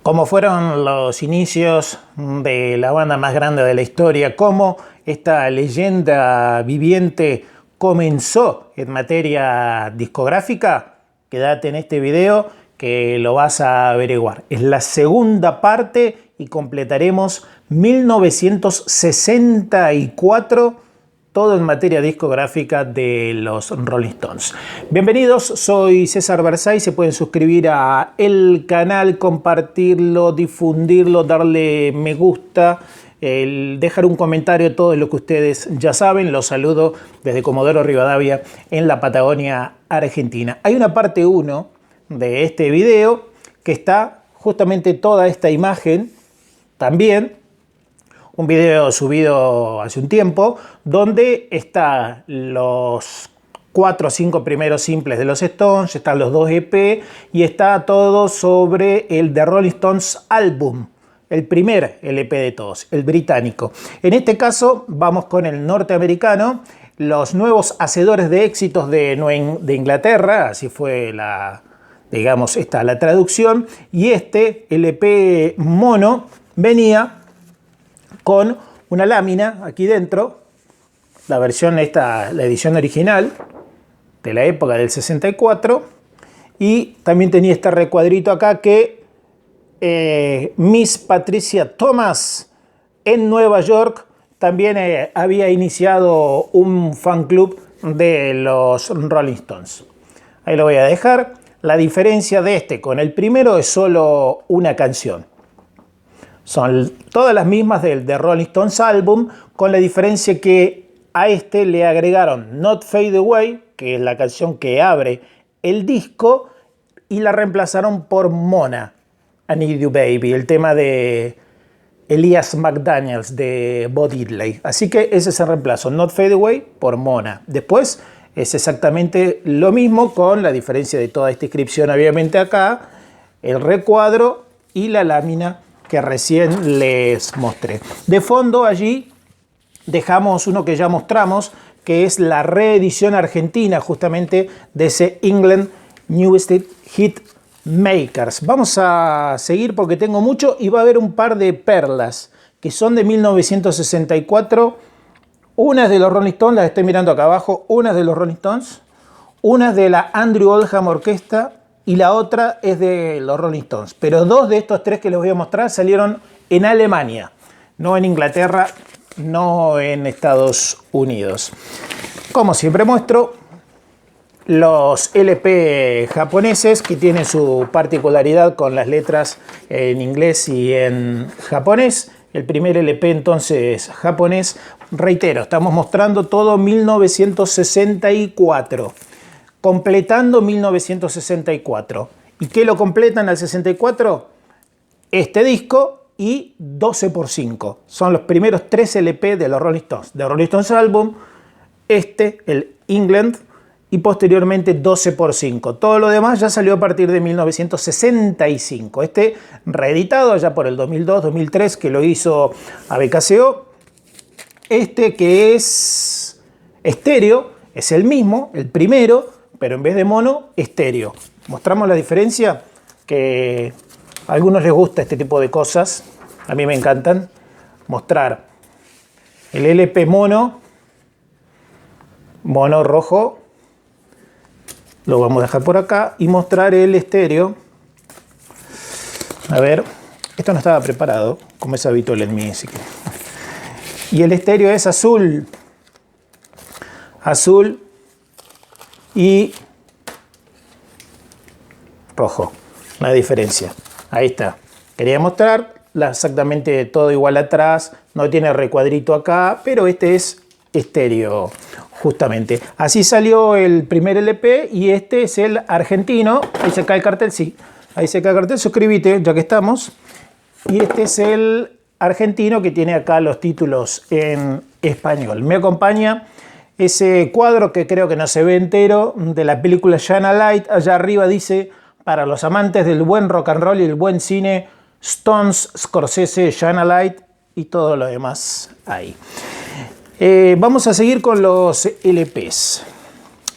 Cómo fueron los inicios de la banda más grande de la historia, cómo esta leyenda viviente comenzó en materia discográfica, quédate en este video que lo vas a averiguar. Es la segunda parte y completaremos 1964, todo en materia discográfica de los Rolling Stones. Bienvenidos, soy César Versay. Se pueden suscribir a el canal, compartirlo, difundirlo, darle me gusta, dejar un comentario, todo lo que ustedes ya saben. Los saludo desde Comodoro Rivadavia en la Patagonia Argentina. Hay una parte 1 de este video que está justamente toda esta imagen también. Un video subido hace un tiempo, donde están los 4 o 5 primeros simples de los Stones, están los 2 EP y está todo sobre el The Rolling Stones Album, el primer LP de todos, el británico. En este caso vamos con el norteamericano, los nuevos hacedores de éxitos de Inglaterra, así fue la traducción, y este LP mono venía con una lámina aquí dentro, la versión esta, la edición original de la época del 64, y también tenía este recuadrito acá que Miss Patricia Thomas en Nueva York también había iniciado un fan club de los Rolling Stones. Ahí lo voy a dejar. La diferencia de este con el primero es solo una canción. Son todas las mismas del The Rolling Stones Album, con la diferencia que a este le agregaron Not Fade Away, que es la canción que abre el disco, y la reemplazaron por Mona, I Need You Baby, el tema de Elias McDaniels de Bo Diddley. Así que ese es el reemplazo, Not Fade Away por Mona. Después es exactamente lo mismo, con la diferencia de toda esta inscripción, obviamente acá, el recuadro y la lámina que recién les mostré. De fondo allí dejamos uno que ya mostramos, que es la reedición argentina justamente de ese England Newest Hit Makers. Vamos a seguir porque tengo mucho y va a haber un par de perlas que son de 1964. Unas de los Rolling Stones, las estoy mirando acá abajo, unas de los Rolling Stones, unas de la Andrew Oldham Orquesta, y la otra es de los Rolling Stones. Pero dos de estos tres que les voy a mostrar salieron en Alemania, no en Inglaterra, no en Estados Unidos. Como siempre muestro los LP japoneses, que tienen su particularidad con las letras en inglés y en japonés. El primer LP entonces japonés, reitero, estamos mostrando todo 1964. Completando 1964. ¿Y qué lo completan al 64? Este disco y 12x5. Son los primeros 3 LP de los Rolling Stones. De Rolling Stones Album, el England, y posteriormente 12x5. Todo lo demás ya salió a partir de 1965. Este reeditado allá por el 2002-2003, que lo hizo ABKCO. Este que es estéreo, es el mismo, el primero, pero en vez de mono, estéreo. Mostramos la diferencia, que a algunos les gusta este tipo de cosas, a mí me encantan. Mostrar el LP mono rojo, lo vamos a dejar por acá, y mostrar el estéreo. A ver, esto no estaba preparado, como es habitual en mí. Y el estéreo es azul y rojo, la diferencia. Ahí está. Quería mostrar exactamente todo igual atrás, no tiene recuadrito acá, pero este es estéreo justamente. Así salió el primer LP y este es el argentino. Ahí se cae el cartel, sí. Ahí se cae el cartel, suscríbete ya que estamos. Y este es el argentino, que tiene acá los títulos en español. Me acompaña ese cuadro que creo que no se ve entero, de la película Shine a Light. Allá arriba dice: para los amantes del buen rock and roll y el buen cine, Stones, Scorsese, Shine a Light, y todo lo demás ahí. Vamos a seguir con los LPs.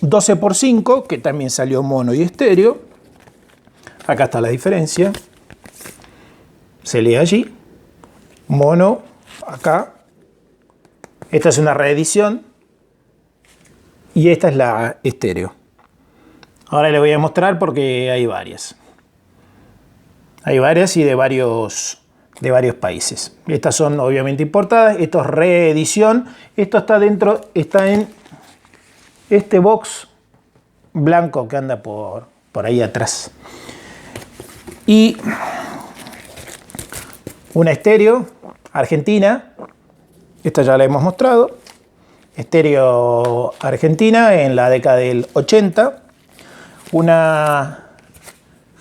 12x5, que también salió mono y estéreo. Acá está la diferencia. se lee allí. Mono, acá. Esta es una reedición. Y esta es la estéreo. Ahora les voy a mostrar porque hay varias. Hay varias y de varios países. Estas son obviamente importadas. Esto es reedición. Esto está dentro, está en este box blanco que anda por ahí atrás. Y una estéreo argentina. Esta ya la hemos mostrado. Estéreo argentina en la década del 80. Una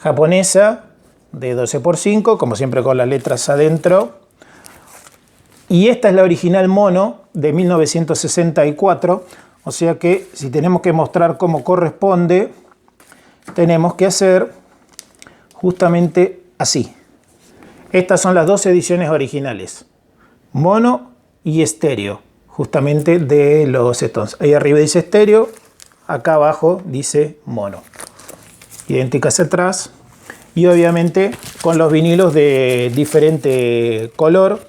japonesa de 12x5, como siempre con las letras adentro. Y esta es la original mono de 1964. O sea que si tenemos que mostrar cómo corresponde, tenemos que hacer justamente así. Estas son las dos ediciones originales. Mono y estéreo. Justamente de los Stones. Ahí arriba dice estéreo, acá abajo dice mono. Idénticas atrás. Y obviamente con los vinilos de diferente color.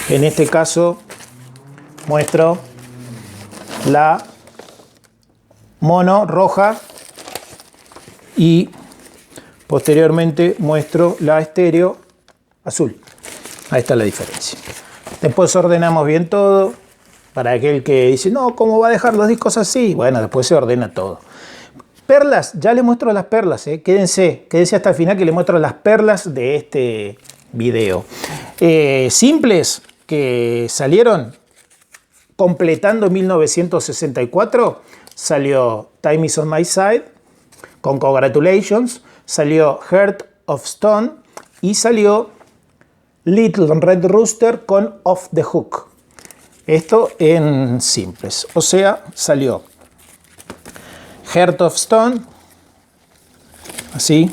En este caso muestro la mono roja y posteriormente muestro la estéreo azul. Ahí está la diferencia. Después ordenamos bien todo. Para aquel que dice, no, ¿cómo va a dejar los discos así? Bueno, después se ordena todo. Perlas, ya les muestro las perlas. Quédense hasta el final que les muestro las perlas de este video. Simples que salieron completando 1964. Salió Time Is On My Side con Congratulations. Salió Heart of Stone. Y salió Little Red Rooster con Off the Hook. Esto en simples. O sea, salió Heart of Stone. Así.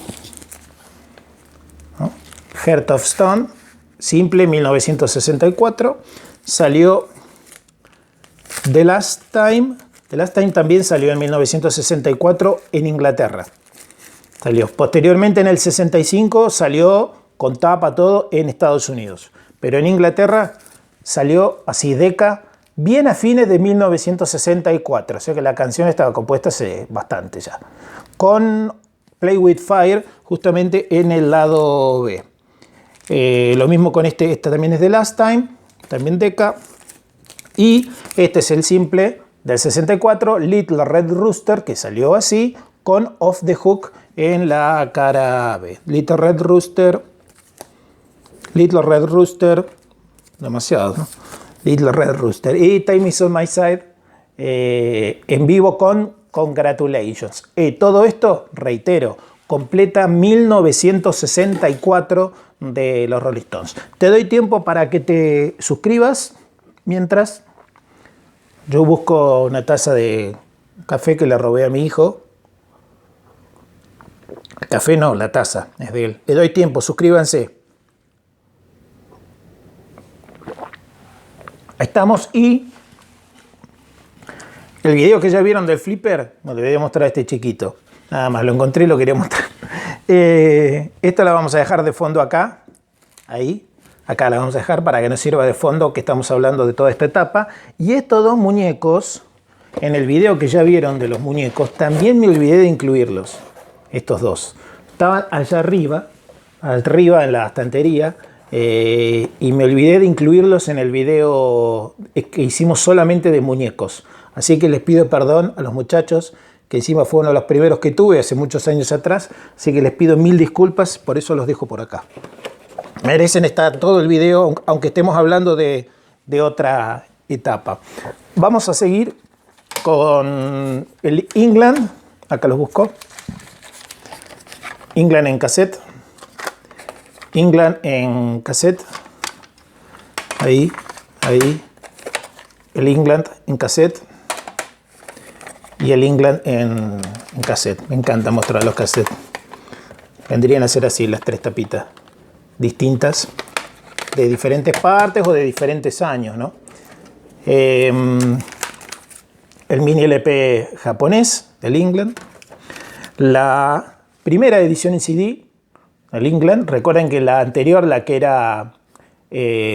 ¿No? Heart of Stone. Simple, 1964. Salió The Last Time. The Last Time también salió en 1964 en Inglaterra. Salió. Posteriormente en el 65 salió con tapa todo en Estados Unidos. Pero en Inglaterra salió así Decca bien a fines de 1964. O sea que la canción estaba compuesta hace bastante ya. Con Play With Fire justamente en el lado B. Lo mismo con esta también es The Last Time. También Decca. Y este es el simple del 64, Little Red Rooster, que salió así, con Off the Hook en la cara B. Little Red Rooster, demasiado, ¿no? Little Red Rooster. Y Time Is On My Side en vivo con Congratulations. Todo esto, reitero, completa 1964 de los Rolling Stones. Te doy tiempo para que te suscribas mientras yo busco una taza de café que le robé a mi hijo. El café no, la taza es de él. Le doy tiempo, suscríbanse. Ahí estamos. Y el video que ya vieron del flipper, no le voy a mostrar a este chiquito. Nada más, lo encontré y lo quería mostrar. Esto la vamos a dejar de fondo acá. Ahí. Acá la vamos a dejar para que nos sirva de fondo, que estamos hablando de toda esta etapa. Y estos dos muñecos, en el video que ya vieron de los muñecos, también me olvidé de incluirlos. Estos dos. Estaban allá arriba en la estantería. Y me olvidé de incluirlos en el video que hicimos solamente de muñecos. Así que les pido perdón a los muchachos, que encima fue uno de los primeros que tuve hace muchos años atrás. Así que les pido mil disculpas, por eso los dejo por acá. Merecen estar todo el video, aunque estemos hablando de otra etapa. Vamos a seguir con el England. Acá los busco. England en cassette. England en cassette. Ahí. El England en cassette. Y el England en cassette. Me encanta mostrar los cassettes. Vendrían a ser así las tres tapitas distintas, de diferentes partes o de diferentes años, ¿no? El mini LP japonés del England. La primera edición en CD, el England. Recuerden que la anterior, la que era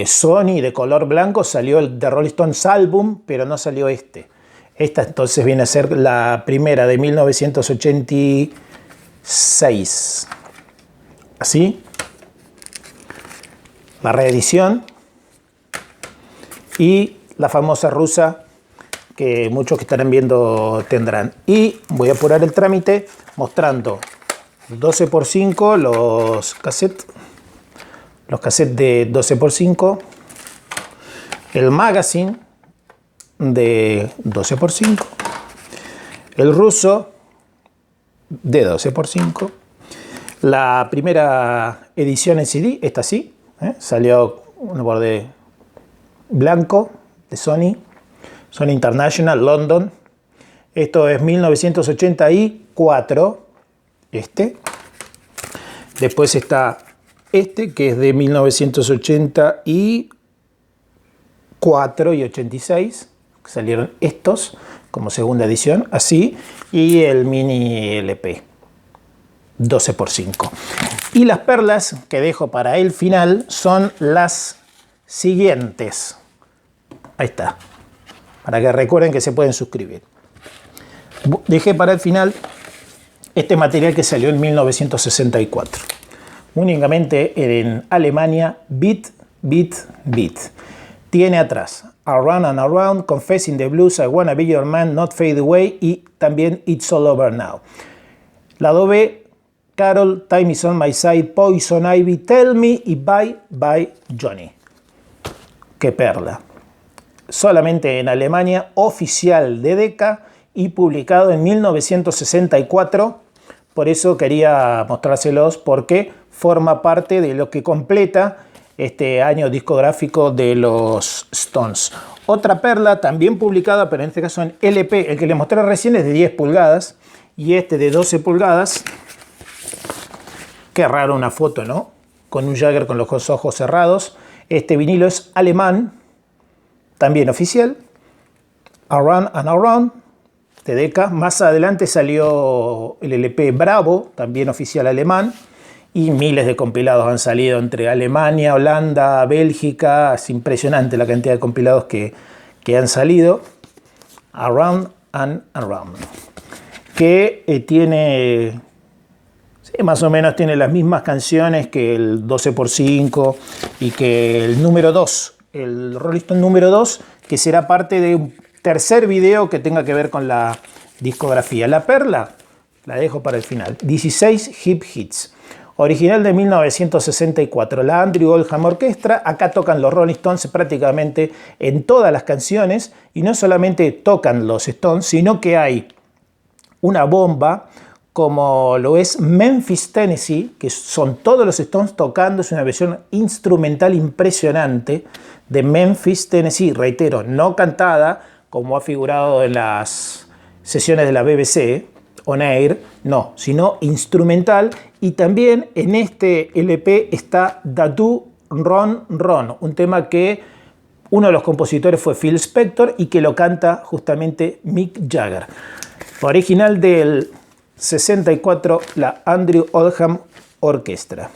Sony de color blanco, salió el de Rolling Stones Album, pero no salió este. Esta entonces viene a ser la primera de 1986. Así. La reedición. Y la famosa rusa que muchos que estarán viendo tendrán. Y voy a apurar el trámite mostrando 12x5 los cassettes de 12x5, el magazine de 12x5, el ruso de 12x5, la primera edición en CD, esta sí, salió un borde blanco de Sony International, London. Esto es 1984, Después está que es de 1984 y 86, salieron estos como segunda edición, así, y el mini LP 12x5. Y las perlas que dejo para el final son las siguientes. Ahí está, para que recuerden que se pueden suscribir. Dejé para el final este material que salió en 1964. Únicamente en Alemania, Beat. Tiene atrás Around and Around, Confessing the Blues, I Wanna Be Your Man, Not Fade Away y también It's All Over Now. Lado B, Carol, Time Is On My Side, Poison Ivy, Tell Me y Bye Bye Johnny. Qué perla. Solamente en Alemania, oficial de Decca y publicado en 1964. Por eso quería mostrárselos, porque forma parte de lo que completa este año discográfico de los Stones. Otra perla también publicada, pero en este caso en LP. El que les mostré recién es de 10 pulgadas y este de 12 pulgadas. Qué raro una foto, ¿no? Con un Jagger con los ojos cerrados. Este vinilo es alemán, también oficial. Around and Around, de Decca. Más adelante salió el LP Bravo, también oficial alemán. Y miles de compilados han salido entre Alemania, Holanda, Bélgica. Es impresionante la cantidad de compilados que han salido. Around and Around. Que tiene... Sí, más o menos tiene las mismas canciones que el 12x5 y que el número 2. El Rolling Stone número 2, que será parte de un tercer video que tenga que ver con la discografía. La perla la dejo para el final. 16 Hip Hits. Original de 1964, la Andrew Oldham Orchestra. Acá tocan los Rolling Stones prácticamente en todas las canciones. Y no solamente tocan los Stones, sino que hay una bomba, como lo es Memphis, Tennessee, que son todos los Stones tocando. Es una versión instrumental impresionante de Memphis, Tennessee. Reitero, no cantada, como ha figurado en las sesiones de la BBC On Air, no, sino instrumental. Y también en este LP está Do Ron Ron, un tema que uno de los compositores fue Phil Spector y que lo canta justamente Mick Jagger. Original del 64, la Andrew Oldham Orchestra.